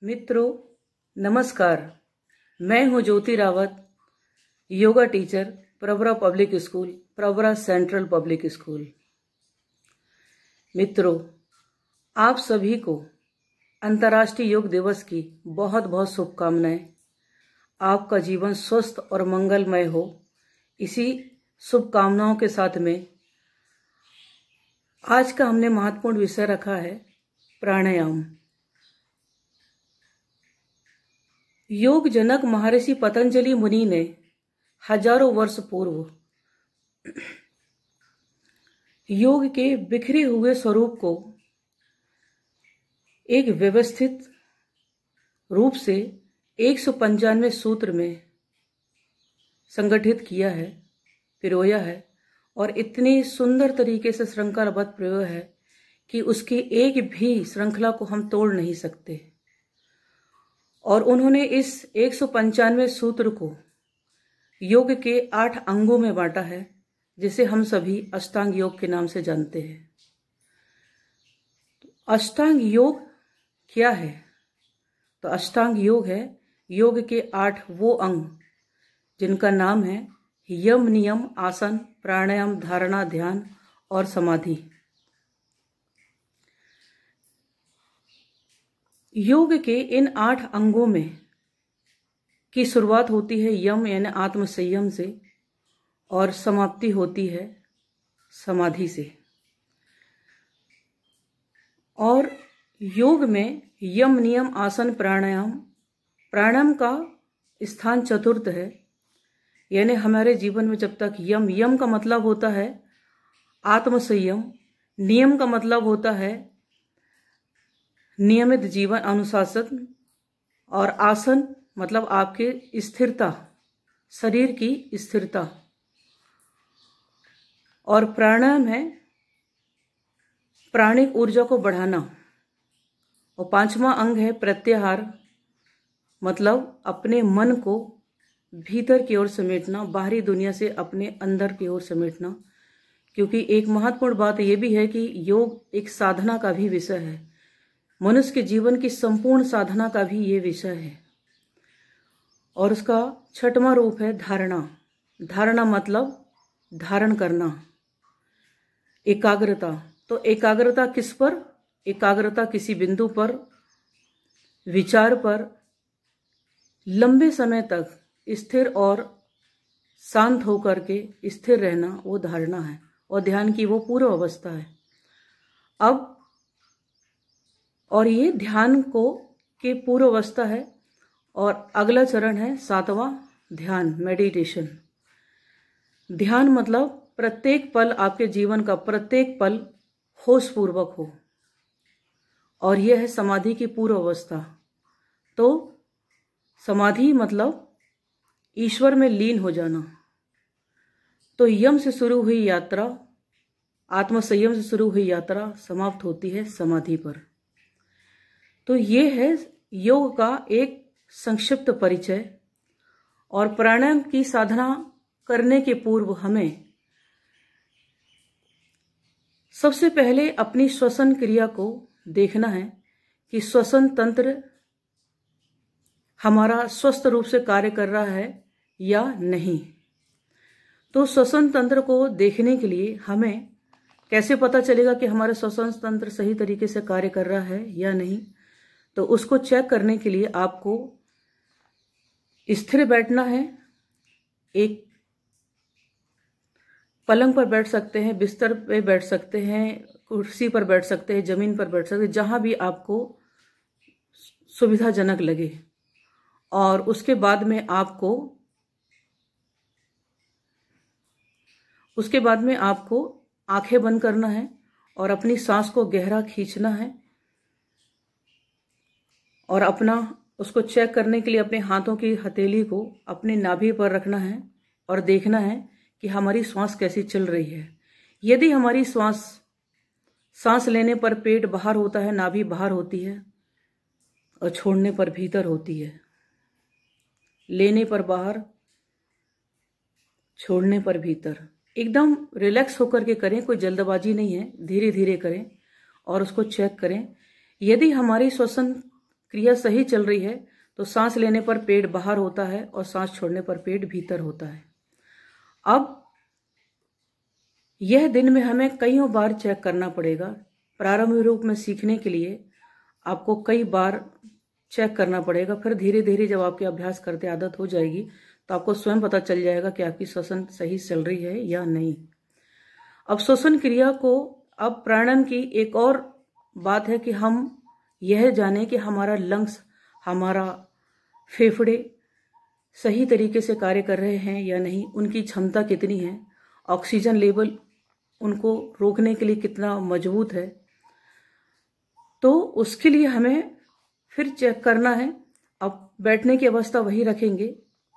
मित्रों नमस्कार। मैं हूं Jyoti Rawat, yoga teacher, Pravara public school, Pravara central public school. मित्रों, आप सभी को अंतर्राष्ट्रीय योग दिवस की बहुत बहुत शुभकामनाएं। आपका जीवन स्वस्थ और मंगलमय हो, इसी शुभकामनाओं के साथ में आज का हमने महत्वपूर्ण विषय रखा है प्राणायाम। योग जनक महर्षि पतंजलि मुनि ने हजारों वर्ष पूर्व योग के बिखरे हुए स्वरूप को एक व्यवस्थित रूप से 195 सूत्र में संगठित किया है, पिरोया है और इतनी सुंदर तरीके से श्रृंखलाबद्ध प्रयोग है कि उसकी एक भी श्रृंखला को हम तोड़ नहीं सकते। और उन्होंने इस 195 सूत्र को योग के 8 अंगों में बांटा है, जिसे हम सभी अष्टांग योग के नाम से जानते हैं। अष्टांग योग क्या है? तो अष्टांग योग है योग के 8 वो अंग जिनका नाम है यम, नियम, आसन, प्राणायाम, धारणा, ध्यान और समाधि। योग के इन 8 अंगों में की शुरुआत होती है यम यानी आत्म संयम से और समाप्ति होती है समाधि से। और योग में यम, नियम, आसन, प्राणायाम का स्थान चतुर्थ है। यानी हमारे जीवन में जब तक यम का मतलब होता है आत्म संयम, नियम का मतलब होता है नियमित जीवन अनुशासन, और आसन मतलब आपके स्थिरता, शरीर की स्थिरता, और प्राणायाम है प्राणिक ऊर्जा को बढ़ाना, और 5वां अंग है प्रत्याहार मतलब अपने मन को भीतर की ओर समेटना, बाहरी दुनिया से अपने अंदर की ओर समेटना। क्योंकि एक महत्वपूर्ण बात यह भी है कि योग एक साधना का भी विषय है, मनुष्य के जीवन की संपूर्ण साधना का भी ये विषय है। और उसका 6वां रूप है धारणा। धारणा मतलब धारण करना, एकाग्रता। तो एकाग्रता किस पर? एकाग्रता किसी बिंदु पर, विचार पर लंबे समय तक स्थिर और शांत होकर के स्थिर रहना, वो धारणा है। और ध्यान की वो पूर्व अवस्था है। अब और ये ध्यान को के पूर्व अवस्था है। और अगला चरण है 7वां ध्यान, मेडिटेशन। ध्यान मतलब प्रत्येक पल, आपके जीवन का प्रत्येक पल होश पूर्वक हो। और यह है समाधि की पूर्व अवस्था। तो समाधि मतलब ईश्वर में लीन हो जाना। तो यम से शुरू हुई यात्रा, आत्म संयम से शुरू हुई यात्रा समाप्त होती है समाधि पर। तो ये है योग का एक संक्षिप्त परिचय। और प्राणायाम की साधना करने के पूर्व हमें सबसे पहले अपनी श्वसन क्रिया को देखना है कि श्वसन तंत्र हमारा स्वस्थ रूप से कार्य कर रहा है या नहीं। तो श्वसन तंत्र को देखने के लिए हमें कैसे पता चलेगा कि हमारा श्वसन तंत्र सही तरीके से कार्य कर रहा है या नहीं? तो उसको चेक करने के लिए आपको स्थिर बैठना है। एक पलंग पर बैठ सकते हैं, बिस्तर पे बैठ सकते हैं, कुर्सी पर बैठ सकते हैं, जमीन पर बैठ सकते हैं, जहां भी आपको सुविधाजनक लगे। और उसके बाद में आपको आंखें बंद करना है और अपनी सांस को गहरा खींचना है। और अपना उसको चेक करने के लिए अपने हाथों की हथेली को अपने नाभि पर रखना है और देखना है कि हमारी श्वास कैसी चल रही है। यदि हमारी सांस लेने पर पेट बाहर होता है, नाभि बाहर होती है, और छोड़ने पर भीतर होती है, लेने पर बाहर, छोड़ने पर भीतर, एकदम रिलैक्स होकर के करें, कोई जल्दबाजी नहीं है, धीरे धीरे करें और उसको चेक करें। यदि हमारी श्वसन क्रिया सही चल रही है तो सांस लेने पर पेट बाहर होता है और सांस छोड़ने पर पेट भीतर होता है। अब यह दिन में हमें कईयों बार चेक करना पड़ेगा। प्रारंभिक रूप में सीखने के लिए आपको कई बार चेक करना पड़ेगा। फिर धीरे धीरे जब आपके अभ्यास करते आदत हो जाएगी तो आपको स्वयं पता चल जाएगा कि आपकी श्वसन सही चल रही है या नहीं। अब श्वसन क्रिया को, अब प्राणायाम की एक और बात है कि हम यह जाने कि हमारा लंग्स, हमारा फेफड़े सही तरीके से कार्य कर रहे हैं या नहीं, उनकी क्षमता कितनी है, ऑक्सीजन लेवल उनको रोकने के लिए कितना मजबूत है। तो उसके लिए हमें फिर चेक करना है। अब बैठने की अवस्था वही रखेंगे।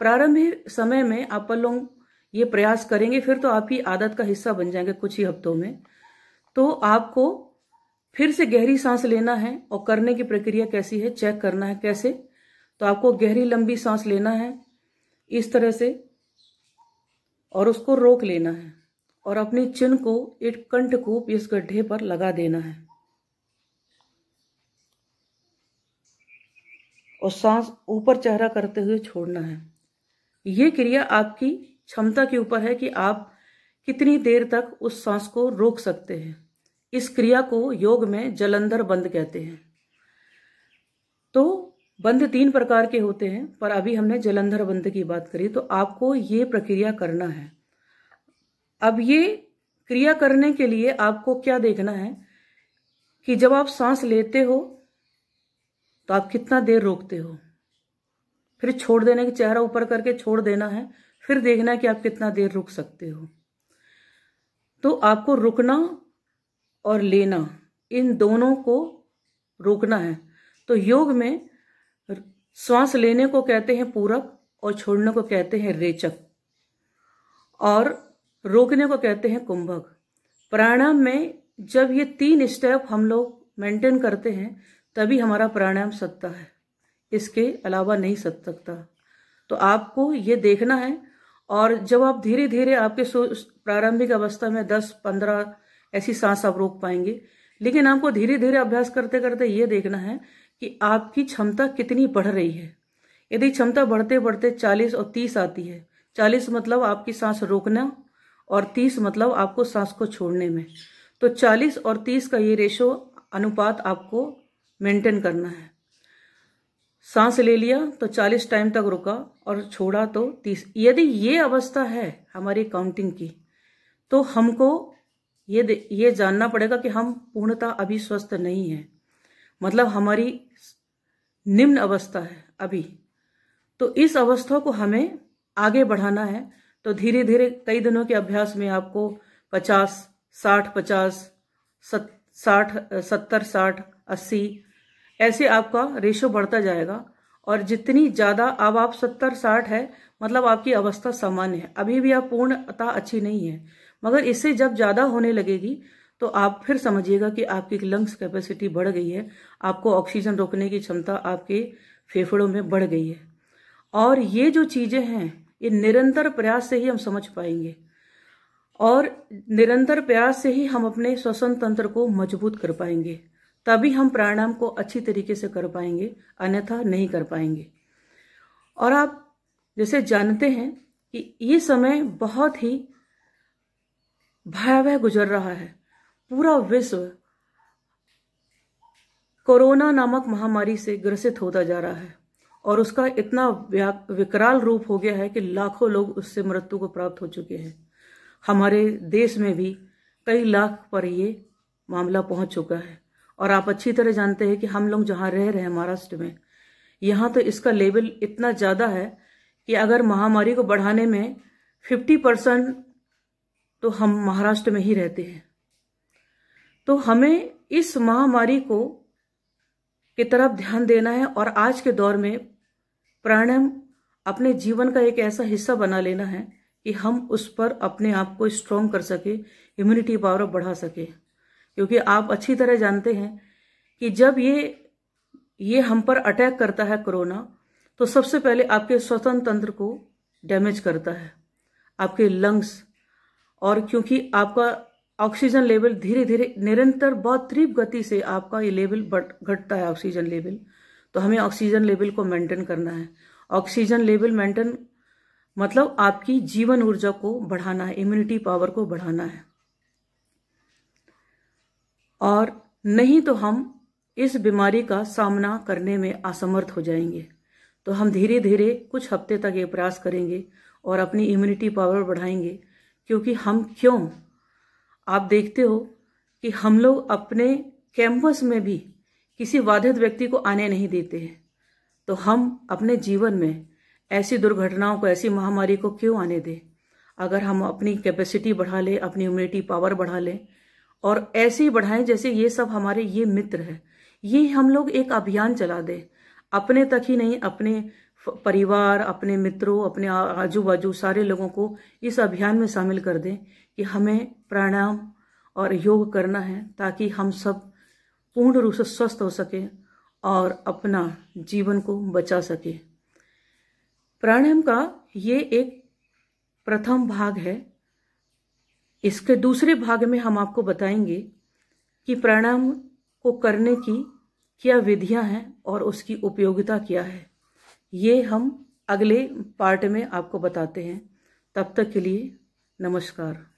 प्रारंभिक समय में आप लोग ये प्रयास करेंगे, फिर तो आपकी आदत का हिस्सा बन जाएंगे कुछ ही हफ्तों में। तो आपको फिर से गहरी सांस लेना है और करने की प्रक्रिया कैसी है चेक करना है। कैसे? तो आपको गहरी लंबी सांस लेना है इस तरह से और उसको रोक लेना है और अपनी चिन को एक कंठकूप इस गड्ढे पर लगा देना है और सांस ऊपर चेहरा करते हुए छोड़ना है। ये क्रिया आपकी क्षमता के ऊपर है कि आप कितनी देर तक उस सांस को रोक सकते हैं। इस क्रिया को योग में जलंधर बंद कहते हैं। तो बंद 3 प्रकार के होते हैं, पर अभी हमने जलंधर बंद की बात करी। तो आपको ये प्रक्रिया करना है। अब ये क्रिया करने के लिए आपको क्या देखना है कि जब आप सांस लेते हो तो आप कितना देर रोकते हो, फिर छोड़ देने के चेहरा ऊपर करके छोड़ देना है, फिर देखना है कि आप कितना देर रुक सकते हो। तो आपको रुकना और लेना, इन दोनों को रोकना है। तो योग में श्वास लेने को कहते हैं पूरक और छोड़ने को कहते हैं रेचक और रोकने को कहते हैं कुंभक। प्राणायाम में जब ये 3 स्टेप हम लोग मेंटेन करते हैं तभी हमारा प्राणायाम सत्ता है, इसके अलावा नहीं सत सकता। तो आपको ये देखना है और जब आप धीरे धीरे आपके प्रारंभिक अवस्था में 10-15 ऐसी सांस आप रोक पाएंगे, लेकिन आपको धीरे धीरे अभ्यास करते करते ये देखना है कि आपकी क्षमता कितनी बढ़ रही है। यदि क्षमता बढ़ते बढ़ते 40 और 30 आती है, 40 मतलब आपकी सांस रोकना और 30 मतलब आपको सांस को छोड़ने में, तो 40 और 30 का ये रेशो अनुपात आपको मेंटेन करना है। सांस ले लिया तो 40 टाइम तक रुका और छोड़ा तो 30। यदि ये अवस्था है हमारी काउंटिंग की तो हमको ये जानना पड़ेगा कि हम पूर्णतः अभी स्वस्थ नहीं है, मतलब हमारी निम्न अवस्था है अभी। तो इस अवस्था को हमें आगे बढ़ाना है। तो धीरे धीरे कई दिनों के अभ्यास में आपको 50, 60, 50, 60, 70, 60, 80 ऐसे आपका रेशो बढ़ता जाएगा। और जितनी ज्यादा, अब आप 70, 60 है मतलब आपकी अवस्था सामान्य है, अभी भी आप पूर्णतः अच्छी नहीं है, मगर इससे जब ज्यादा होने लगेगी तो आप फिर समझिएगा कि आपकी लंग्स कैपेसिटी बढ़ गई है, आपको ऑक्सीजन रोकने की क्षमता आपके फेफड़ों में बढ़ गई है। और ये जो चीजें हैं ये निरंतर प्रयास से ही हम समझ पाएंगे और निरंतर प्रयास से ही हम अपने श्वसन तंत्र को मजबूत कर पाएंगे, तभी हम प्राणायाम को अच्छी तरीके से कर पाएंगे, अन्यथा नहीं कर पाएंगे। और आप जैसे जानते हैं कि ये समय बहुत ही भयावह गुजर रहा है। पूरा विश्व कोरोना नामक महामारी से ग्रसित होता जा रहा है और उसका इतना विकराल रूप हो गया है कि लाखों लोग उससे मृत्यु को प्राप्त हो चुके हैं। हमारे देश में भी कई लाख पर ये मामला पहुंच चुका है। और आप अच्छी तरह जानते हैं कि हम लोग जहां रह रहे हैं महाराष्ट्र में, यहाँ तो इसका लेवल इतना ज्यादा है कि अगर महामारी को बढ़ाने में 50% तो हम महाराष्ट्र में ही रहते हैं। तो हमें इस महामारी को की तरफ ध्यान देना है और आज के दौर में प्राणायाम अपने जीवन का एक ऐसा हिस्सा बना लेना है कि हम उस पर अपने आप को स्ट्रॉन्ग कर सके, इम्यूनिटी पावर बढ़ा सके। क्योंकि आप अच्छी तरह जानते हैं कि जब ये हम पर अटैक करता है कोरोना, तो सबसे पहले आपके श्वसन तंत्र को डैमेज करता है, आपके लंग्स। और क्योंकि आपका ऑक्सीजन लेवल धीरे धीरे निरंतर बहुत तीव्र गति से आपका ये लेवल घटता है ऑक्सीजन लेवल, तो तो हमें ऑक्सीजन लेवल को मेंटेन करना है। ऑक्सीजन लेवल मेंटेन मतलब आपकी जीवन ऊर्जा को बढ़ाना है, इम्यूनिटी पावर को बढ़ाना है। और नहीं तो हम इस बीमारी का सामना करने में असमर्थ हो जाएंगे। तो हम धीरे धीरे कुछ हफ्ते तक ये प्रयास करेंगे और अपनी इम्यूनिटी पावर बढ़ाएंगे। क्योंकि आप देखते हो कि हम लोग अपने कैंपस में भी किसी बाधित व्यक्ति को आने नहीं देते हैं। तो हम अपने जीवन में ऐसी दुर्घटनाओं को, ऐसी महामारी को क्यों आने दें? अगर हम अपनी कैपेसिटी बढ़ा लें, अपनी इम्यूनिटी पावर बढ़ा लें और ऐसे ही बढ़ाएं जैसे ये सब हमारे ये मित्र है, ये हम लोग एक अभियान चला दें, अपने तक ही नहीं, अपने परिवार, अपने मित्रों, अपने आजू बाजू सारे लोगों को इस अभियान में शामिल कर दें कि हमें प्राणायाम और योग करना है, ताकि हम सब पूर्ण रूप से स्वस्थ हो सके और अपना जीवन को बचा सके। प्राणायाम का ये एक प्रथम भाग है। इसके दूसरे भाग में हम आपको बताएंगे कि प्राणायाम को करने की क्या विधियां हैं और उसकी उपयोगिता क्या है। ये हम अगले पार्ट में आपको बताते हैं। तब तक के लिए नमस्कार।